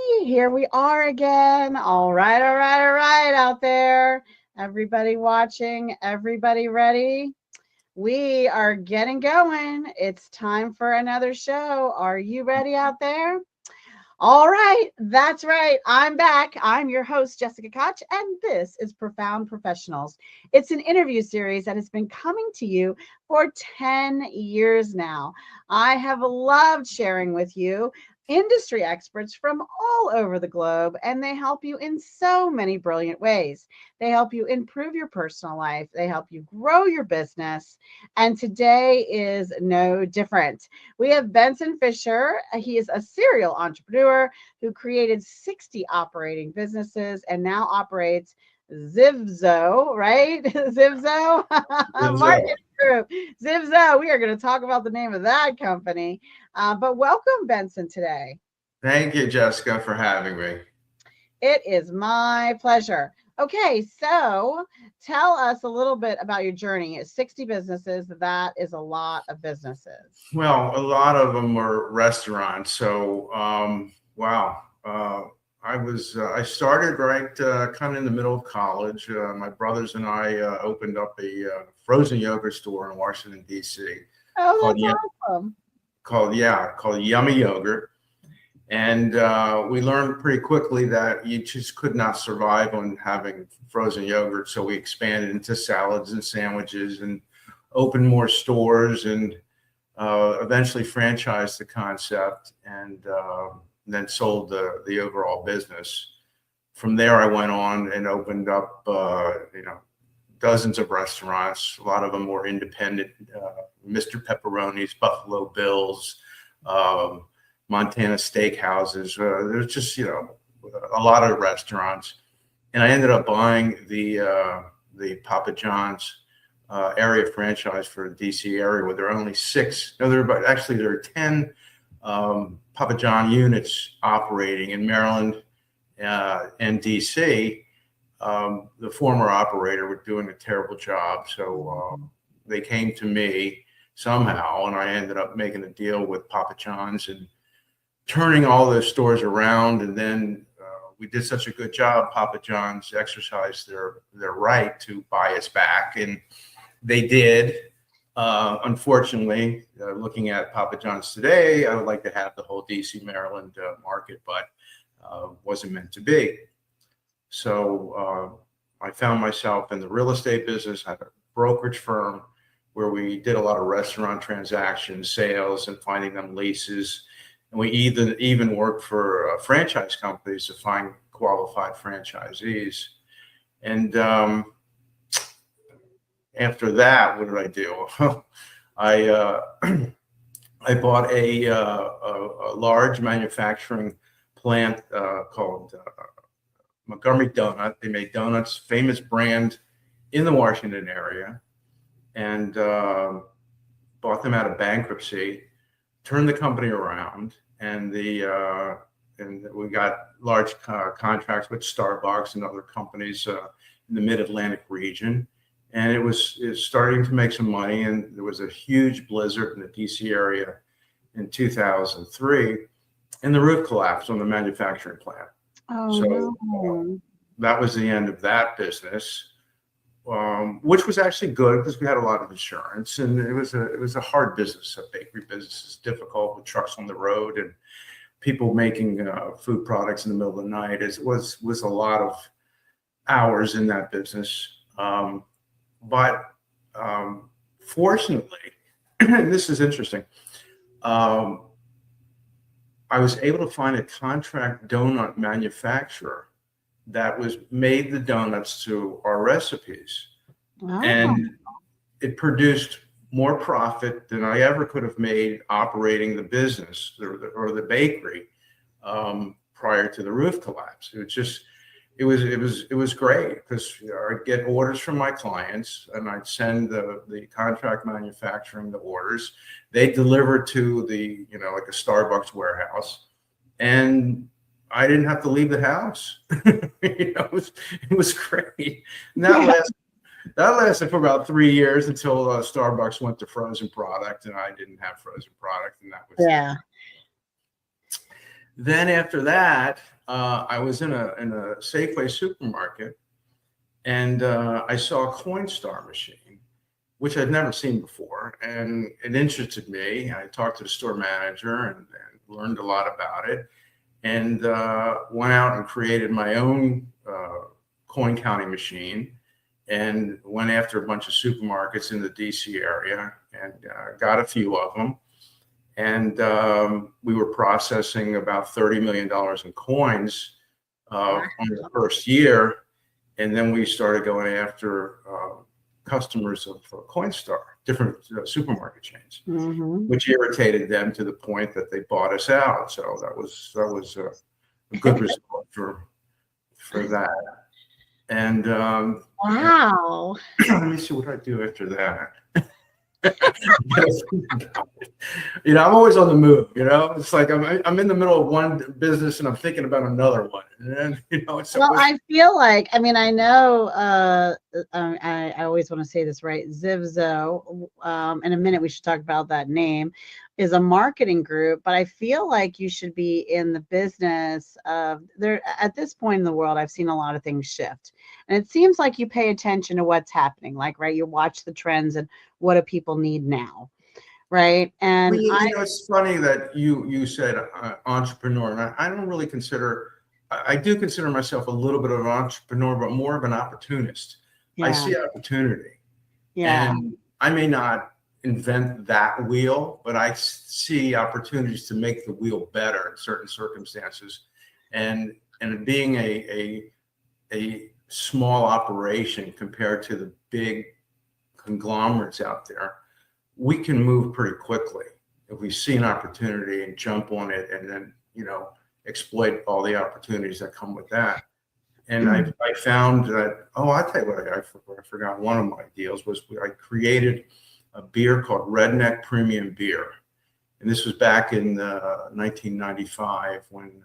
Here we are again. All right, out there. Everybody watching, everybody ready? We are getting going. It's time for another show. Are you ready out there? All right, that's right. I'm back. I'm your host, Jessica Kotch, and this is Profound Professionals. It's an interview series that has been coming to you for 10 years now. I have loved sharing with you industry experts from all over the globe, and they help you in so many brilliant ways. They help you improve your personal life, they help you grow your business, and today is no different. We have Benson Fischer. He is a serial entrepreneur who created 60 operating businesses and now operates ZivZo, right? ZivZo ZivZo. Marketing Group. ZivZo. We are going to talk about the name of that company. But welcome, Benson, today. Thank you, Jessica, for having me. It is my pleasure. Okay, so tell us a little bit about your journey. It's 60 businesses. That is a lot of businesses. Well, a lot of them were restaurants. So, wow. I started right kind of in the middle of college. My brothers and I opened up a frozen yogurt store in Washington, D.C. Oh, called, that's awesome. called Yummy Yogurt. And we learned pretty quickly that you just could not survive on having frozen yogurt. So we expanded into salads and sandwiches and opened more stores and eventually franchised the concept and then sold the overall business. From there, I went on and opened up, dozens of restaurants. A lot of them were independent, Mr. Pepperoni's, Buffalo Bill's, Montana Steakhouses. There's just, a lot of restaurants. And I ended up buying the Papa John's area franchise for the DC area, where there are only 6. No, there are 10 Papa John units operating in Maryland and DC. The former operator was doing a terrible job. So they came to me somehow, and I ended up making a deal with Papa John's and turning all those stores around. And then we did such a good job, Papa John's exercised their right to buy us back, and they did. Unfortunately, looking at Papa John's today, I would like to have the whole DC, Maryland market, but wasn't meant to be. So I found myself in the real estate business. I had a brokerage firm where we did a lot of restaurant transactions, sales, and finding them leases. And we even worked for franchise companies to find qualified franchisees. And after that, what did I do? I bought a large manufacturing plant called Montgomery Donut. They made donuts, famous brand in the Washington area, and bought them out of bankruptcy. Turned the company around, and we got large contracts with Starbucks and other companies in the Mid-Atlantic region, and it was starting to make some money. And there was a huge blizzard in the DC area in 2003, and the roof collapsed on the manufacturing plant. Oh, no. That was the end of that business. Which was actually good because we had a lot of insurance, and it was a hard business. A bakery business is difficult with trucks on the road and people making food products in the middle of the night. It was a lot of hours in that business. But fortunately, and this is interesting, I was able to find a contract donut manufacturer that made the donuts to our recipes. Wow. And it produced more profit than I ever could have made operating the business or the bakery prior to the roof collapse. It was great because I'd get orders from my clients, and I'd send the contract manufacturing the orders. They deliver to the like a Starbucks warehouse, and I didn't have to leave the house. It was great. And that lasted for about 3 years until Starbucks went to frozen product, and I didn't have frozen product, and that was Then after that, I was in a Safeway supermarket, and I saw a Coinstar machine, which I'd never seen before, and it interested me. I talked to the store manager and learned a lot about it, and went out and created my own coin counting machine, and went after a bunch of supermarkets in the DC area and got a few of them. And we were processing about $30 million in coins on the first year. And then we started going after customers of Coinstar, different supermarket chains, which irritated them to the point that they bought us out. So that was a good result for that. And wow. Let me see what I do after that. I'm always on the move. It's like I'm in the middle of one business and I'm thinking about another one. And then, I feel like, I know, I always want to say this right. ZivZo, in a minute we should talk about that name, is a marketing group, but I feel like you should be in the business of there. At this point in the world, I've seen a lot of things shift, and it seems like you pay attention to what's happening. Like, right, you watch the trends and what do people need now, right? And it's funny that you said entrepreneur, and I don't really consider. I do consider myself a little bit of an entrepreneur, but more of an opportunist. I see opportunity, and I may not invent that wheel, but I see opportunities to make the wheel better in certain circumstances. And being a small operation compared to the big conglomerates out there, we can move pretty quickly if we see an opportunity and jump on it, and then exploit all the opportunities that come with that. And I found that, I tell you what, I forgot one of my deals was I created a beer called Redneck Premium Beer. And this was back in 1995 when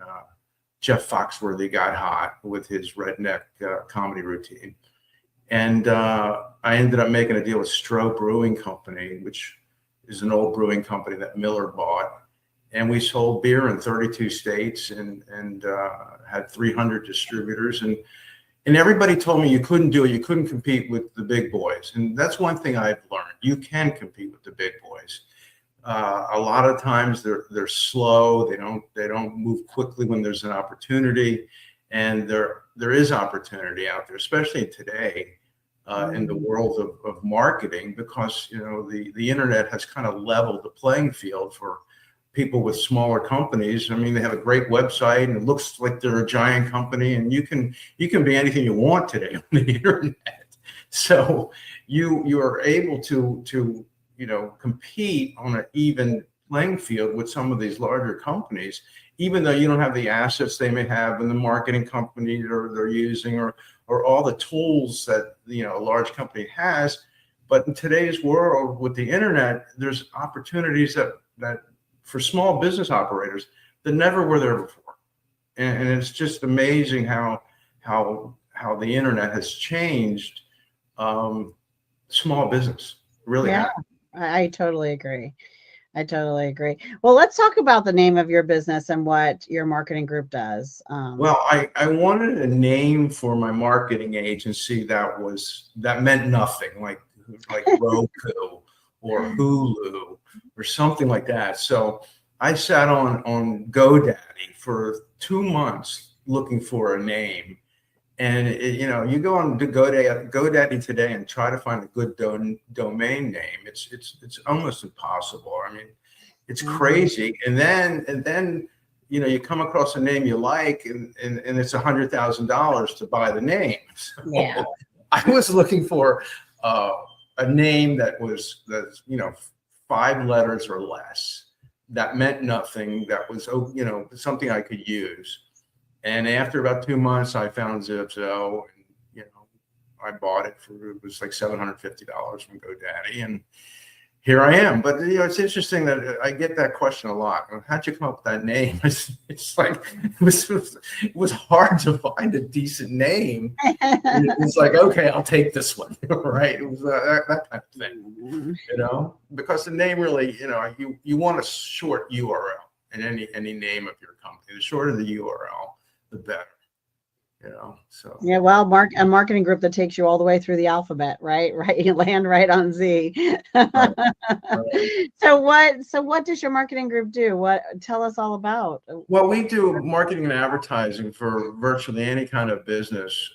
Jeff Foxworthy got hot with his redneck comedy routine. And I ended up making a deal with Stroh Brewing Company, which is an old brewing company that Miller bought. And we sold beer in 32 states and had 300 distributors. And everybody told me you couldn't do it. You couldn't compete with the big boys. And that's one thing I've learned. You can compete with the big boys. A lot of times they're slow. They don't move quickly when there's an opportunity. And there is opportunity out there, especially today in the world of marketing, because the internet has kind of leveled the playing field for people with smaller companies. They have a great website and it looks like they're a giant company, and you can be anything you want today on the internet. So you are able to compete on an even playing field with some of these larger companies, even though you don't have the assets they may have in the marketing company they're using or all the tools that a large company has. But in today's world with the internet, there's opportunities that for small business operators that never were there before. And it's just amazing how the internet has changed small business. Really. Yeah, I totally agree. Well, let's talk about the name of your business and what your marketing group does. Well, I wanted a name for my marketing agency that meant nothing, like Roku or Hulu or something like that. So I sat on GoDaddy for 2 months looking for a name. And you go on to GoDaddy today and try to find a good domain name. It's almost impossible. It's crazy. And then you come across a name you like, and it's $100,000 to buy the name. So yeah. I was looking for a name that's 5 letters or less, that meant nothing, that was something I could use. And after about 2 months, I found ZivZo, and I bought it it was like $750 from GoDaddy, and here I am. But it's interesting that I get that question a lot. How'd you come up with that name? It's like it was hard to find a decent name. It's like, okay, I'll take this one, right? It was that kind of thing, because the name really, you want a short URL. and any name of your company. The shorter the URL, the better. So yeah, well, a marketing group that takes you all the way through the alphabet, right? Right, you land right on Z. right, right. So what does your marketing group do? Tell us all about. Well, we do marketing and advertising for virtually any kind of business.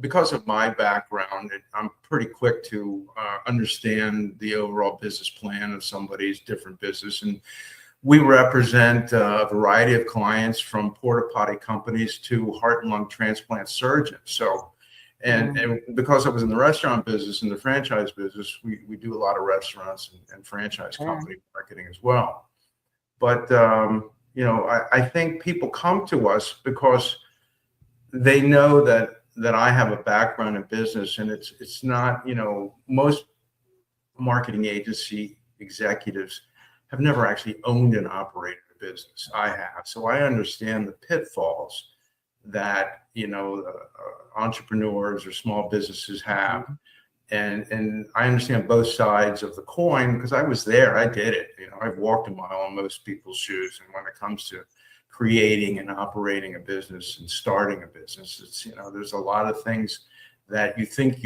Because of my background, I'm pretty quick to understand the overall business plan of somebody's different business. And we represent a variety of clients, from porta potty companies to heart and lung transplant surgeons. So, and because I was in the restaurant business and the franchise business, we do a lot of restaurants and franchise company marketing as well. But, I think people come to us because they know that I have a background in business, and it's not, most marketing agency executives have never actually owned and operated a business. I have. So I understand the pitfalls that, entrepreneurs or small businesses have. And I understand both sides of the coin because I was there. I did it. I've walked a mile in most people's shoes. And when it comes to creating and operating a business and starting a business, it's, there's a lot of things that you think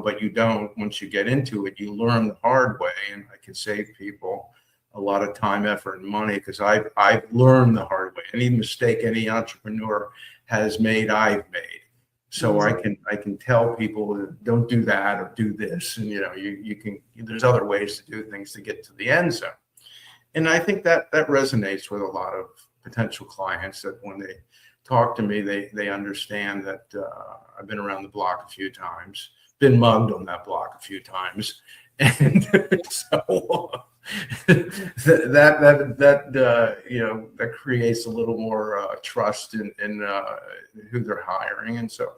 but you don't. Once you get into it, you learn the hard way. And I can save people a lot of time, effort, and money because I've learned the hard way. Any mistake any entrepreneur has made, I've made. So I can tell people, don't do that or do this, and you can. There's other ways to do things to get to the end zone, and I think that resonates with a lot of potential clients. That when they talk to me, they understand that I've been around the block a few times, been mugged on that block a few times, and so that creates a little more trust in who they're hiring, and so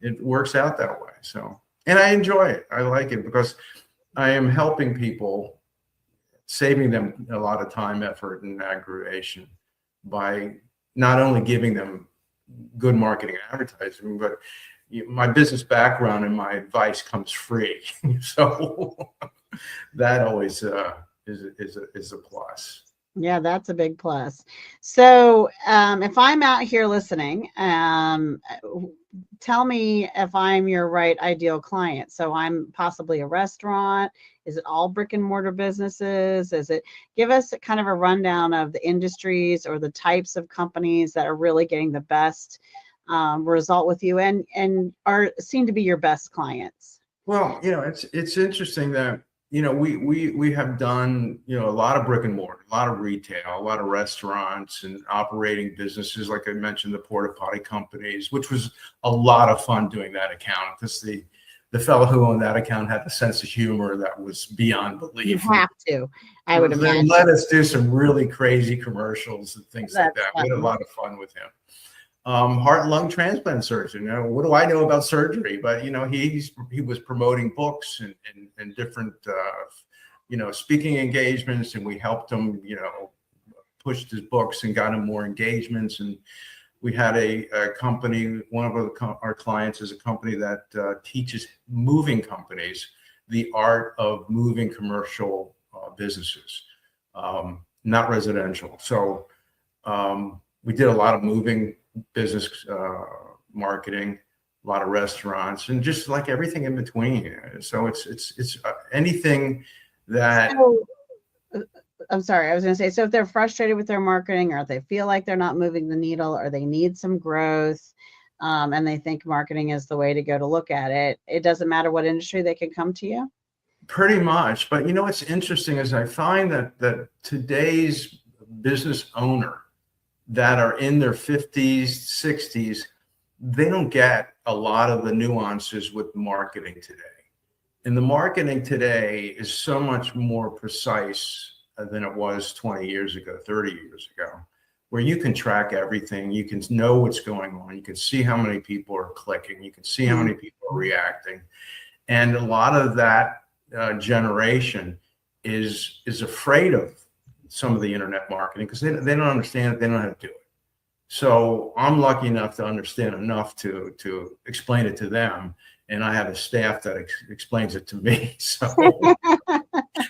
it works out that way. So, and I enjoy it. I like it because I am helping people, saving them a lot of time, effort, and aggravation by not only giving them good marketing and advertising, but my business background and my advice comes free. So that always is a plus. Yeah, that's a big plus. So if I'm out here listening, tell me if I'm your right ideal client. So I'm possibly a restaurant. Is it all brick and mortar businesses? Give us kind of a rundown of the industries or the types of companies that are really getting the best result with you and seem to be your best clients. Well, it's interesting that we have done, a lot of brick and mortar, a lot of retail, a lot of restaurants and operating businesses. Like I mentioned, the porta potty companies, which was a lot of fun doing that account because the fellow who owned that account had a sense of humor that was beyond belief. You have to, I would imagine. Let us do some really crazy commercials and things like that. We had a lot of fun with him. Heart and lung transplant surgeon. What do I know about surgery? But he was promoting books and different speaking engagements, and we helped him pushed his books and got him more engagements. And we had a company. One of our clients is a company that teaches moving companies the art of moving commercial businesses, not residential. So we did a lot of moving business marketing, a lot of restaurants, and just like everything in between. So it's anything that. I'm sorry, I was going to say, so if they're frustrated with their marketing, or if they feel like they're not moving the needle, or they need some growth, and they think marketing is the way to go to look at it, it doesn't matter what industry, they can come to you? Pretty much. But what's interesting is I find that today's business owner that are in their 50s, 60s, they don't get a lot of the nuances with marketing today. And the marketing today is so much more precise than it was 20 years ago, 30 years ago, where you can track everything. You can know what's going on. You can see how many people are clicking. You can see how many people are reacting. And a lot of that generation is afraid of some of the internet marketing because they don't understand it. They don't know how to do it. So I'm lucky enough to understand enough to explain it to them. And I have a staff that explains it to me. So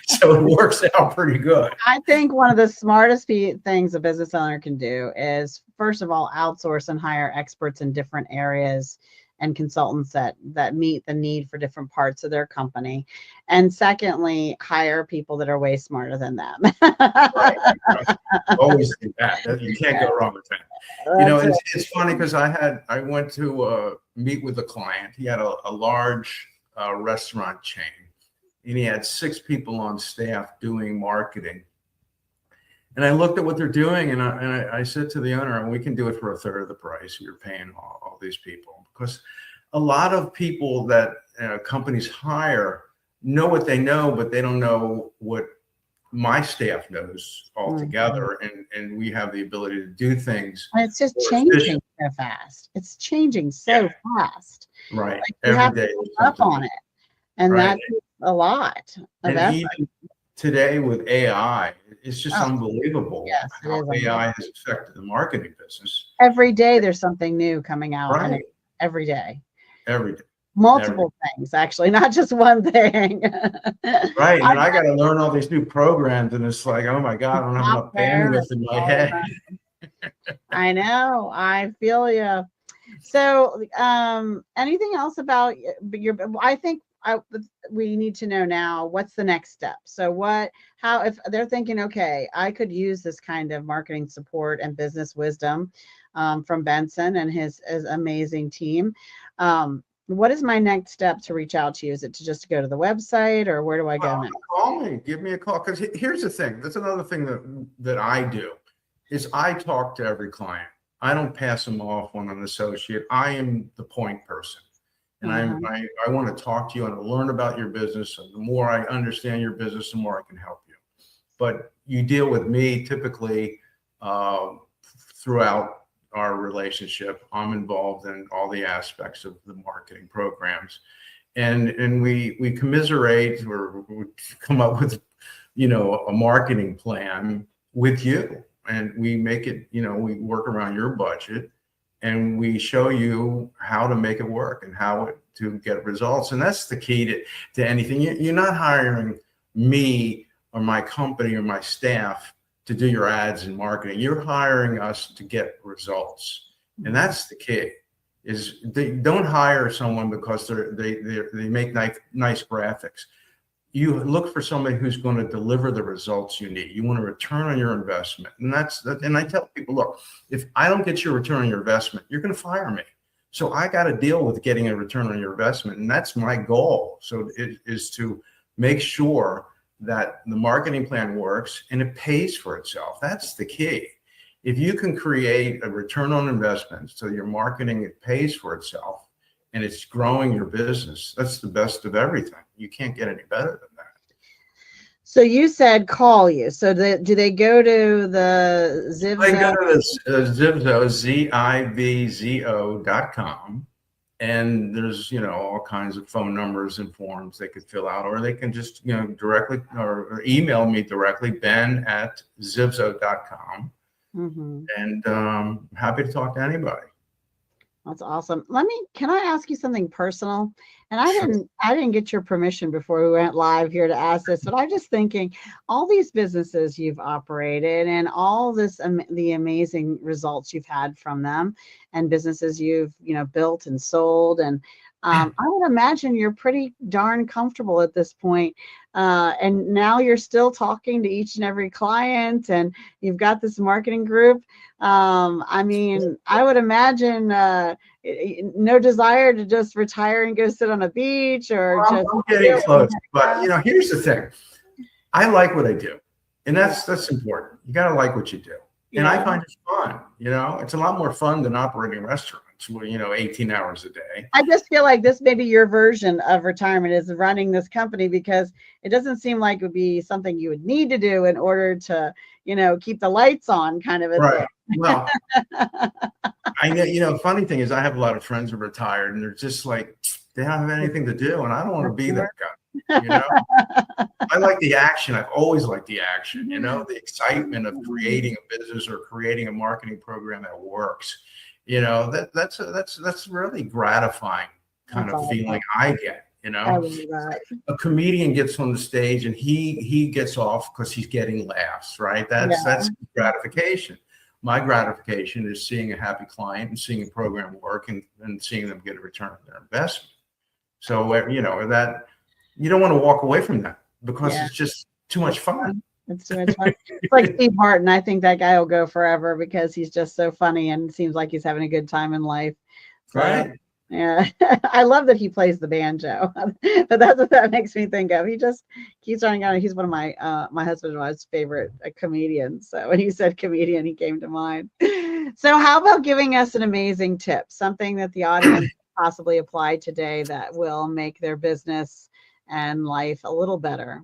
So it works out pretty good. I think one of the smartest things a business owner can do is, first of all, outsource and hire experts in different areas and consultants that meet the need for different parts of their company. And secondly, hire people that are way smarter than them. Right. Always do that. You can't go wrong with that. You know, it's funny because I went to meet with a client. He had a large restaurant chain, and he had 6 people on staff doing marketing. And I looked at what they're doing, and I said to the owner, we can do it for a third of the price you're paying all these people. Because a lot of people that companies hire know what they know, but they don't know what my staff knows altogether. And we have the ability to do things. And it's just changing so fast. It's changing so fast. Right. Like you have to keep up on it. And that's a lot of effort. Even today with AI, it's just unbelievable how AI has affected the marketing business. Every day there's something new coming out. Right. Every day. Every day. Multiple things, actually, not just one thing. Right. And I got to learn all these new programs, and it's like, oh my God, I don't have enough bandwidth in my head. I know. I feel you. So anything else about your, I think we need to know now, what's the next step? So how, if they're thinking, okay, I could use this kind of marketing support and business wisdom from Benson and his amazing team. What is my next step to reach out to you? Is it to just go to the website, or where do I go next? Call me, give me a call. Because here's the thing. That's another thing that I do is I talk to every client. I don't pass them off on an associate. I am the point person. And I want to talk to you and learn about your business. And the more I understand your business, the more I can help you. But you deal with me typically throughout our relationship. I'm involved in all the aspects of the marketing programs, and we commiserate, or we come up with, a marketing plan with you, and we make it, we work around your budget, and we show you how to make it work and how to get results. And that's the key to anything. You're not hiring me or my company or my staff to do your ads and marketing. You're hiring us to get results. And that's the key, is they don't hire someone because they make nice graphics. You look for somebody who's going to deliver the results you need. You want a return on your investment. And and I tell people, look, if I don't get your return on your investment, you're going to fire me. So I got to deal with getting a return on your investment. And that's my goal. So it is to make sure that the marketing plan works and it pays for itself. That's the key. If you can create a return on investment so your marketing, it pays for itself and it's growing your business, that's the best of everything. You can't get any better than that. So you said call you. So do they go to the ZivZo? They go to the ZivZo, ZivZo.com. And there's, all kinds of phone numbers and forms they could fill out, or they can just, directly or email me directly, ben@ZivZo.com. And happy to talk to anybody. That's awesome. Can I ask you something personal? And I didn't get your permission before we went live here to ask this, but I'm just thinking, all these businesses you've operated and all this, the amazing results you've had from them, and businesses you've, built and sold. And I would imagine you're pretty darn comfortable at this point. And now you're still talking to each and every client, and you've got this marketing group. I would imagine no desire to just retire and go sit on a beach, or I'm getting close. But here's the thing. I like what I do, and that's important. You got to like what you do. And I find it fun. It's a lot more fun than operating restaurants, 18 hours a day. I just feel like this may be your version of retirement, is running this company, because it doesn't seem like it would be something you would need to do in order to, keep the lights on, kind of a thing. Well, I know, funny thing is I have a lot of friends who are retired, and they're just like, they don't have anything to do. And I don't want to be that guy. I like the action. I've always liked the action, the excitement of creating a business or creating a marketing program that works. That's really gratifying kind of feeling I get. You I know, love that. a comedian gets on the stage and he gets off because he's getting laughs, right? Yeah. That's gratification. My gratification is seeing a happy client and seeing a program work and seeing them get a return on their investment. So, you know, that you don't want to walk away from that because Yeah. it's just too much fun. It's too much fun. It's like Steve Martin. I think that guy will go forever because he's just so funny and seems like he's having a good time in life. So, Right. yeah, I love that he plays the banjo. But that's what that makes me think of. He just keeps running on. He's one of my my husband and I's favorite comedians. So when you said comedian, he came to mind. So how about giving us an amazing tip, something that the audience possibly apply today that will make their business and life a little better?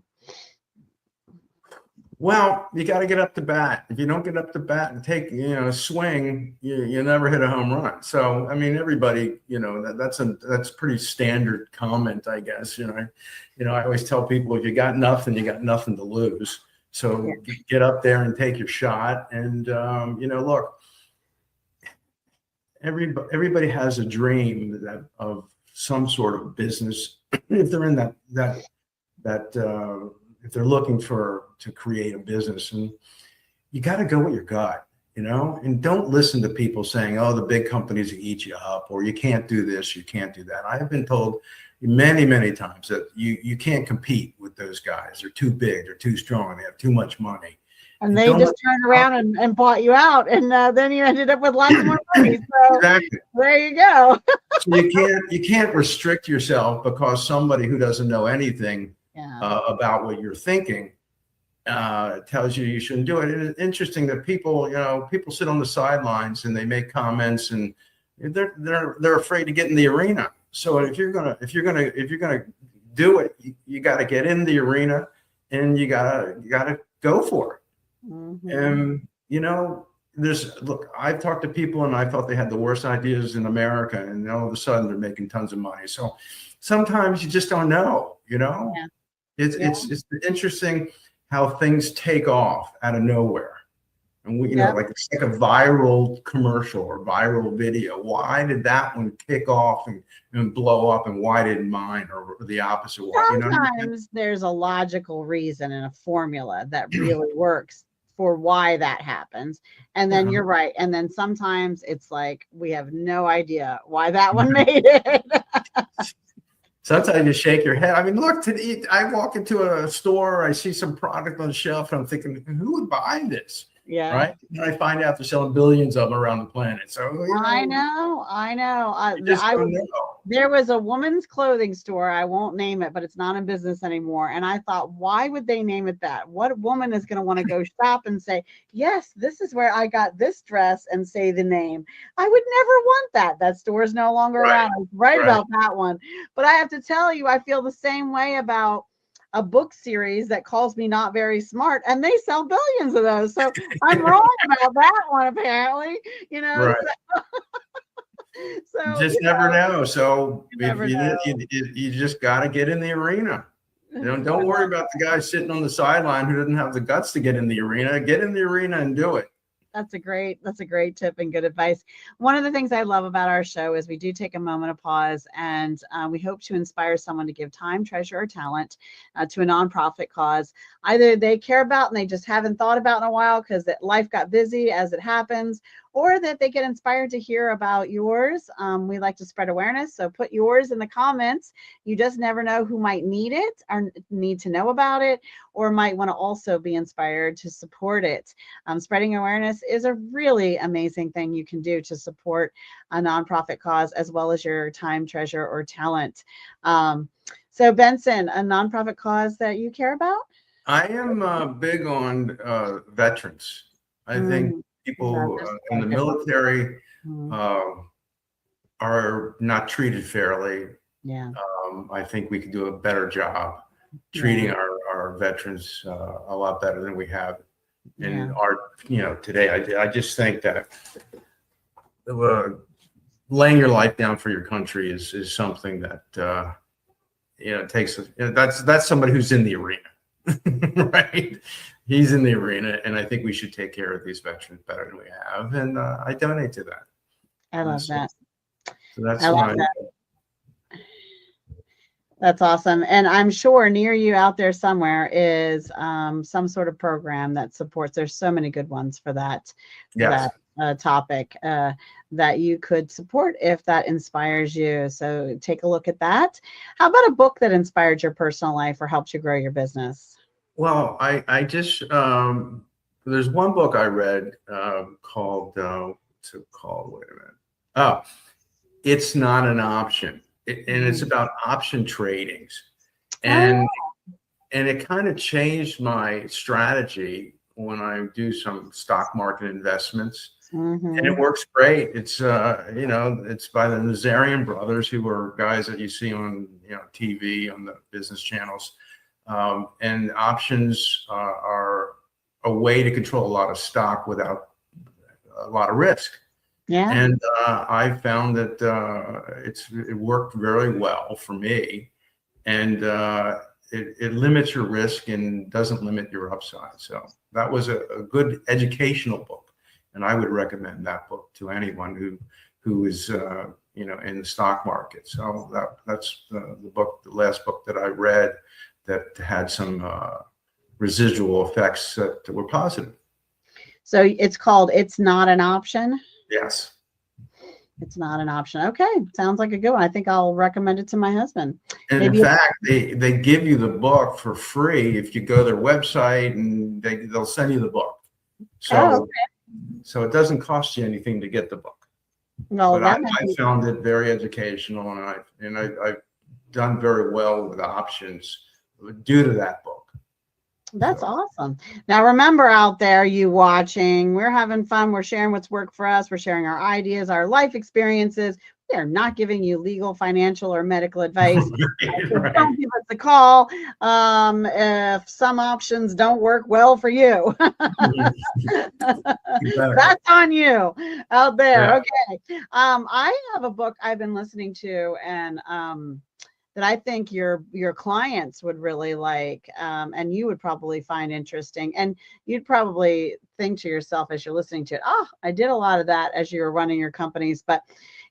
Well, you got to get up to bat. If you don't get up to bat and take, you know, a swing, you never hit a home run. So, I mean, everybody, you know, that's pretty standard comment, I guess. I always tell people if you got nothing to lose. So get up there and take your shot. And look, everybody has a dream of some sort of business if they're in that if they're looking to create a business, and you got to go with your gut, and don't listen to people saying, oh, the big companies eat you up, or you can't do this, you can't do that. I have been told many, many times that you can't compete with those guys. They're too big, they're too strong, they have too much money. And they just turned around and bought you out, and then you ended up with lots more money. So exactly. There you go. So you can't restrict yourself because somebody who doesn't know anything about what you're thinking tells you shouldn't do it. And it's interesting that people sit on the sidelines and they make comments, and they're afraid to get in the arena. So if you're gonna do it, you got to get in the arena, and you gotta go for it. Mm-hmm. And look, I've talked to people and I thought they had the worst ideas in America, and all of a sudden they're making tons of money. So sometimes you just don't know, Yeah. It's interesting how things take off out of nowhere. And like it's like a viral commercial or viral video. Why did that one kick off and blow up, and why didn't mine, or the opposite? Sometimes there's a logical reason and a formula that really works for why that happens. And then you're right. And then sometimes it's like, we have no idea why that one made it. Sometimes you shake your head. I mean, look, I walk into a store, I see some product on the shelf, and I'm thinking, who would buy this? Yeah. Right. And I find out they're selling billions of them around the planet. So I know. Just don't know. There was a woman's clothing store. I won't name it, but it's not in business anymore. And I thought, why would they name it that? What woman is going to want to go shop and say, yes, this is where I got this dress, and say the name? I would never want that. That store is no longer around. I was right about that one. But I have to tell you, I feel the same way about a book series that calls me not very smart, and they sell billions of those. So I'm wrong about that one, apparently, Right. So just never know. So you just got to get in the arena. Don't worry about the guy sitting on the sideline who doesn't have the guts to get in the arena. Get in the arena and do it. That's a great tip and good advice. One of the things I love about our show is we do take a moment of pause, and we hope to inspire someone to give time, treasure, or talent to a nonprofit cause. Either they care about and they just haven't thought about in a while because life got busy, as it happens, or that they get inspired to hear about yours. We like to spread awareness, so put yours in the comments. You just never know who might need it or need to know about it, or might want to also be inspired to support it. Spreading awareness is a really amazing thing you can do to support a nonprofit cause, as well as your time, treasure, or talent. So Benson, a nonprofit cause that you care about? I am big on veterans. I think people in the military are not treated fairly. Yeah. I think we could do a better job treating our veterans a lot better than we have in our, today. I just think that laying your life down for your country is something that takes. That's somebody who's in the arena. Right, he's in the arena, and I think we should take care of these veterans better than we have, and I donate to that. I love that. So that's That's awesome. And I'm sure near you out there somewhere is some sort of program that supports. There's so many good ones for Yes. that topic that you could support if that inspires you. So take a look at that. How about a book that inspired your personal life or helped you grow your business? Well, I just there's one book I read called what's it called? Wait a minute. Oh, It's Not an Option. And it's about option tradings. And and it kind of changed my strategy when I do some stock market investments. And it works great. It's it's by the Nazarian brothers, who are guys that you see on TV on the business channels. And options are a way to control a lot of stock without a lot of risk. Yeah. And I found that it worked very well for me, and it limits your risk and doesn't limit your upside. So that was a good educational book, and I would recommend that book to anyone who is in the stock market. So that's the last book that I read that had some residual effects that were positive. So it's called It's Not an Option. Yes. It's Not an Option. Okay. Sounds like a good one. I think I'll recommend it to my husband. And Maybe in fact, they give you the book for free if you go to their website, and they'll send you the book. So, so it doesn't cost you anything to get the book. Well, but I found it very educational, and I've done very well with options due to that book. That's awesome. Now, remember out there, you watching, we're having fun. We're sharing what's worked for us. We're sharing our ideas, our life experiences. We are not giving you legal, financial, or medical advice. Right. Don't give us a call if some options don't work well for you. That's on you out there. Yeah. Okay. I have a book I've been listening to, and that I think your clients would really like, and you would probably find interesting. And you'd probably think to yourself as you're listening to it, oh, I did a lot of that as you were running your companies. But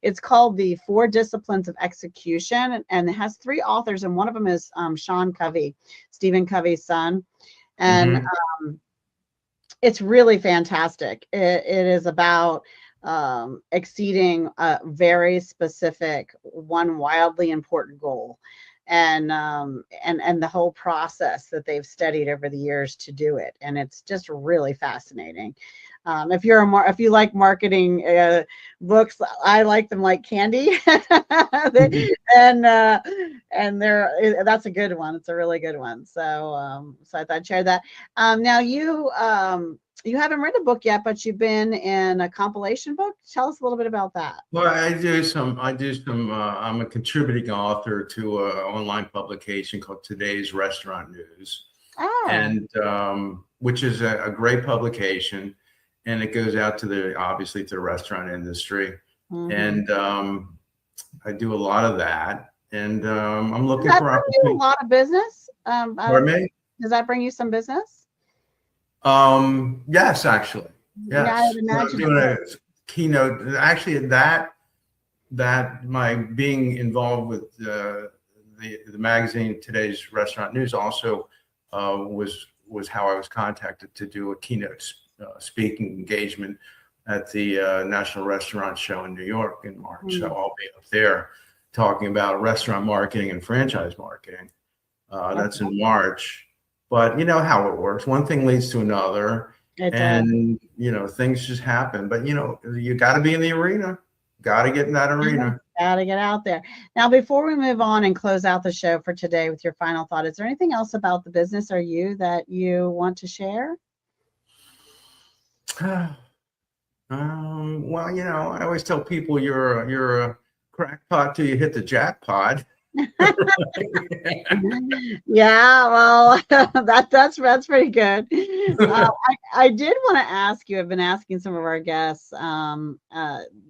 it's called The 4 Disciplines of Execution, and it has 3 authors, and one of them is Sean Covey, Stephen Covey's son. And it's really fantastic. It is about exceeding a very specific, one wildly important goal, and the whole process that they've studied over the years to do it. And it's just really fascinating. If you like marketing books, I like them like candy. and that's a good one. It's a really good one. So so I thought I'd share that. Now you haven't read a book yet, but you've been in a compilation book. Tell us a little bit about that. Well, I do some. I'm a contributing author to an online publication called Today's Restaurant News, and which is a great publication, and it goes out to obviously to the restaurant industry, and I do a lot of that, and I'm looking for opportunities. A lot of business. Pardon me? Does that bring you some business? Yes, actually. Yes. Yeah, I would imagine. Doing a keynote. Actually, that my being involved with the magazine Today's Restaurant News also was how I was contacted to do a keynote speaking engagement at the National Restaurant Show in New York in March. So I'll be up there talking about restaurant marketing and franchise marketing. That's in March. But you know how it works. One thing leads to another, and things just happen. But you got to be in the arena. Got to get in that arena. Got to get out there. Now, before we move on and close out the show for today with your final thought, is there anything else about the business or you that you want to share? Well, I always tell people you're a crackpot till you hit the jackpot. Yeah, well, that's pretty good. I did want to ask you, I've been asking some of our guests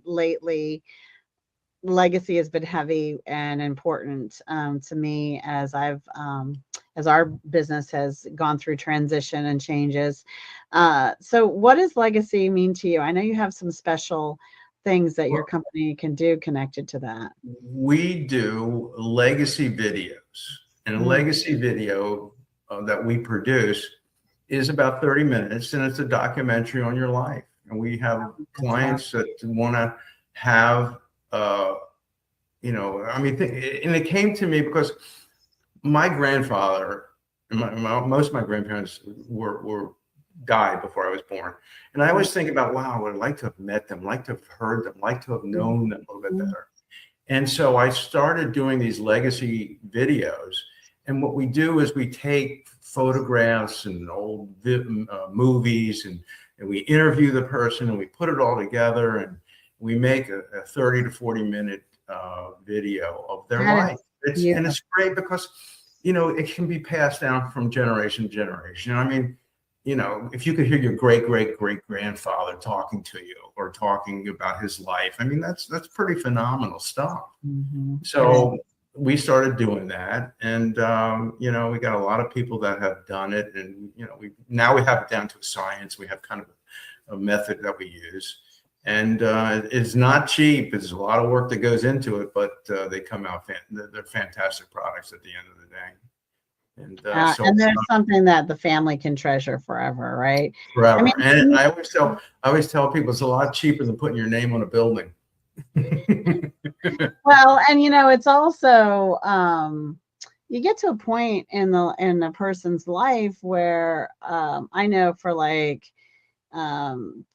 lately. Legacy has been heavy and important to me as as our business has gone through transition and changes. So what does legacy mean to you? I know you have some special things that your company can do connected to that? We do legacy videos, and a legacy video that we produce is about 30 minutes, and it's a documentary on your life. And we have clients that want to have, you know, I mean, and it came to me because my grandfather, and most of my grandparents were died before I was born. And I always think about, wow, I would like to have met them, like to have heard them, like to have known them a little bit better. And so I started doing these legacy videos. And what we do is we take photographs and old movies, and we interview the person, and we put it all together, and we make a 30 to 40 minute video of their life. And it's great because, you know, it can be passed down from generation to generation. I mean, you know, if you could hear your great grandfather talking to you or talking about his life, I mean, that's pretty phenomenal stuff. So we started doing that, and you know, we got a lot of people that have done it, and you know, now we have it down to a science. We have kind of a method that we use, and it's not cheap. There's a lot of work that goes into it, but they come out they're fantastic products at the end of the day. And there's something that the family can treasure forever, right? Forever. I mean, and I always tell people it's a lot cheaper than putting your name on a building. Well, and you know, it's also you get to a point in a person's life where I know for like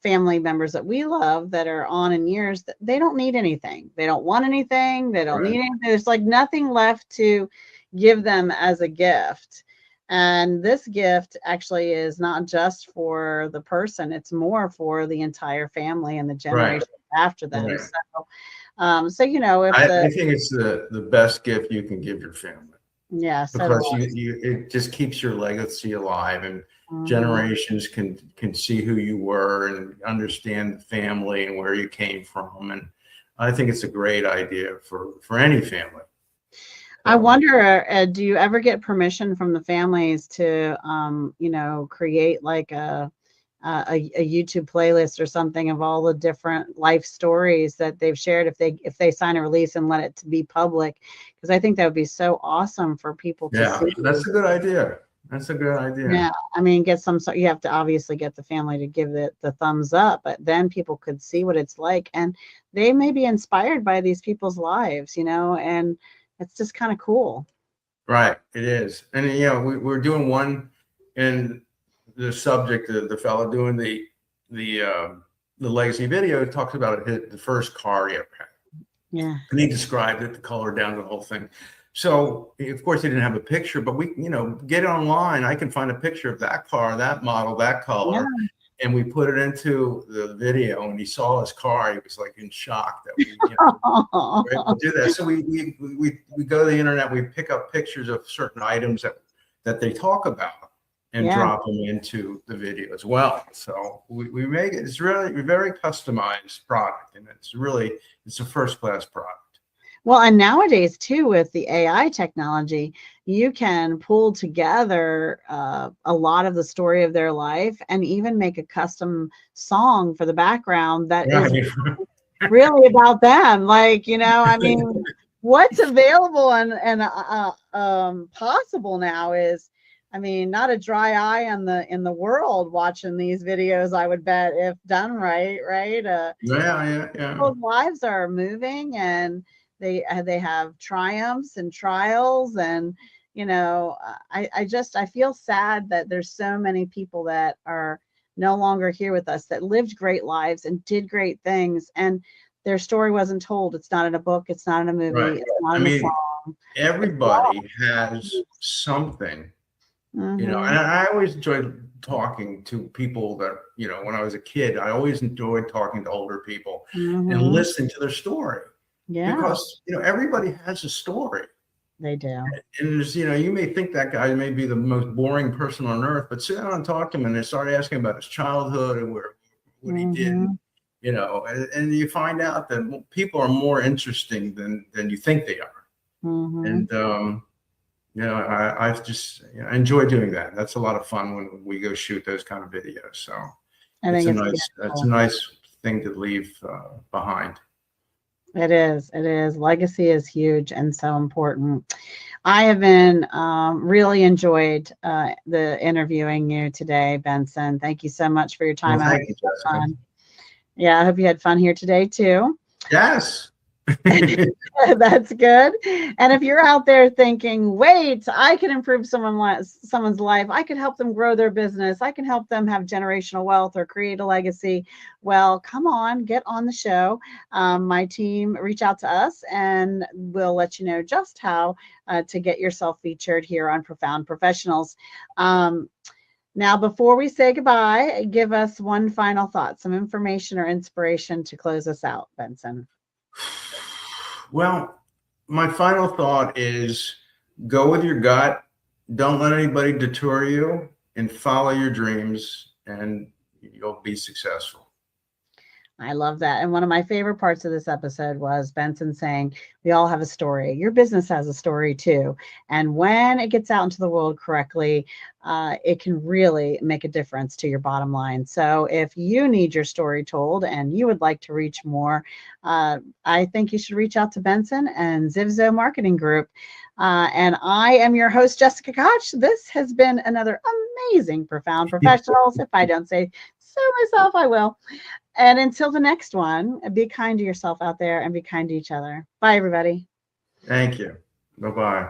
family members that we love that are on in years, that they don't need anything. They don't want anything. They don't need anything. There's like nothing left to give them as a gift. And this gift actually is not just for the person, it's more for the entire family and the generation after them. So you know, if I think it's the best gift you can give your family. Yeah, because it just keeps your legacy alive, and generations can see who you were and understand the family and where you came from. And I think it's a great idea for any family. I wonder, do you ever get permission from the families to, you know, create like a YouTube playlist or something of all the different life stories that they've shared if they sign a release and let it to be public? Because I think that would be so awesome for people to see. That's a good idea. That's a good idea. Yeah, I mean, you have to obviously get the family to give it the thumbs up, but then people could see what it's like, and they may be inspired by these people's lives, you know, and it's just kind of cool. Right, it is. And you know, we're doing one, and the subject, the fellow doing the legacy video talks about the first car he ever had. Yeah. And he described it, the color down, the whole thing. So of course he didn't have a picture, but we, you know, get it online. I can find a picture of that car, that model, that color. Yeah. And we put it into the video, and he saw his car. He was like in shock that we, you know, were able to do that. So we go to the internet, we pick up pictures of certain items that they talk about and drop them into the video as well. So we make it, it's really a very customized product, and it's a first class product. Well, and nowadays too, with the AI technology, you can pull together a lot of the story of their life and even make a custom song for the background that is really about them. Like, you know, I mean, what's available and possible now is, I mean, not a dry eye in the world watching these videos, I would bet, if done right. People's lives are moving, and they have triumphs and trials, and you know, I feel sad that there's so many people that are no longer here with us that lived great lives and did great things, and their story wasn't told. It's not in a book, it's not in a movie, it's not in a song. Everybody has something, you know, and I always enjoyed talking to people that, you know, when I was a kid, I always enjoyed talking to older people and listening to their story. Yeah, because, you know, everybody has a story. They do. And there's, you know, you may think that guy may be the most boring person on earth, but sit down and talk to him, and they start asking about his childhood and what he did, you know, and you find out that people are more interesting than you think they are. And you know, I just, you know, I enjoy doing that. That's a lot of fun when we go shoot those kind of videos. So it's a nice thing to leave behind. It is. It is. Legacy is huge and so important. I have been really enjoyed the interviewing you today, Benson. Thank you so much for your time. Well, thank you, Jessica. Yeah, I hope you had fun here today too. Yes. That's good. And if you're out there thinking, wait, I can improve someone's life, I can help them grow their business, I can help them have generational wealth or create a legacy, well, come on, get on the show. My team, reach out to us and we'll let you know just how to get yourself featured here on Profound Professionals. Now, before we say goodbye, give us one final thought, some information or inspiration to close us out, Benson. Well, my final thought is go with your gut. Don't let anybody detour you, and follow your dreams, and you'll be successful. I love that. And one of my favorite parts of this episode was Benson saying, we all have a story. Your business has a story too. And when it gets out into the world correctly, it can really make a difference to your bottom line. So if you need your story told and you would like to reach more, I think you should reach out to Benson and ZivZo Marketing Group. And I am your host, Jessica Kotch. This has been another amazing Profound Professionals. If I don't say so myself, I will. And until the next one, be kind to yourself out there and be kind to each other. Bye, everybody. Thank you. Bye-bye.